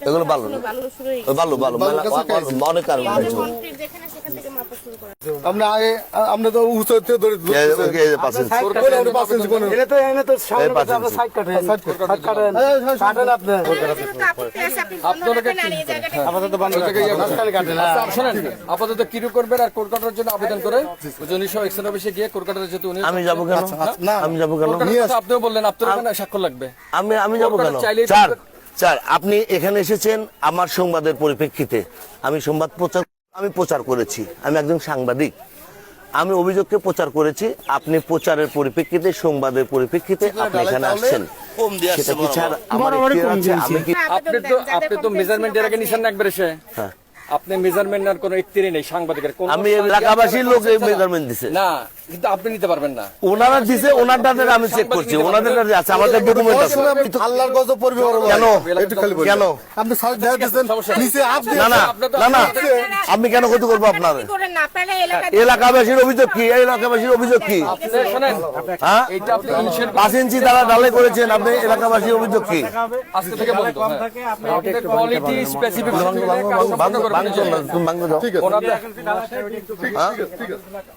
এগুলো ভালো না। ভালো ভালো অনেক কারণ আছে। আমরা আগে আমরা তো উঁচু থেকে ধরে আপাতত কিরু করবেন আর কোর্ট কাটার জন্য আবেদন করে 1991 গিয়ে কোর্ট কাটার যেহেতু উনি আমি যাবো কেন? আমি যাবো কেন? আপনিও বললেন আপনার ওখানে স্বাক্ষর লাগবে। আমি যাবো কেন? স্যার আপনি এখানে এসেছেন আমার সংবাদের পরিপ্রেক্ষিতে। আমি সংবাদ প্রচার করেছি। আমি একজন সাংবাদিক। আমি অভিযোগকে প্রচার করেছি। আপনি প্রচারের পরিপ্রেক্ষিতে, সংবাদের পরিপ্রেক্ষিতে আপনি এখানে আসছেন। সেটা কি স্যার আমার ইখতিয়ার আছে? আমি কি আপনি তো মেজারমেন্ট এর আগে নিছেন না একবার এসে? হ্যাঁ। আপনি মেজারমেন্ট আর কোনো ইখতিয়ারই নেই সাংবাদিকের। আমি এলাকাবাসীর লোক মেজারমেন্ট দিছে না, কিন্তু আপনি নিতে পারবেন না। ওনারা দিছে, ওনাদের আমি চেক করছি, ওনাদের কাছে আছে, আমাদের ডকুমেন্ট আছে। আল্লাহর গজব পড়বে কেন কেন আপনি সাইড দিয়ে দিয়েছেন নিচে আপনি না না না না আমি কেন ক্ষতি করবো আপনার? এলাকাবাসীর অভিযোগ কি? এলাকাবাসীর অভিযোগ কি? শোনেন, হ্যাঁ, এইটা আপনি 5 ইঞ্চি দ্বারা ঢালাই করেছেন আপনি। এলাকাবাসীর অভিযোগ কি? আজকে থেকে বন্ধ। আপনার কোয়ালিটি স্পেসিফিক ভাঙ দাও। ঠিক আছে।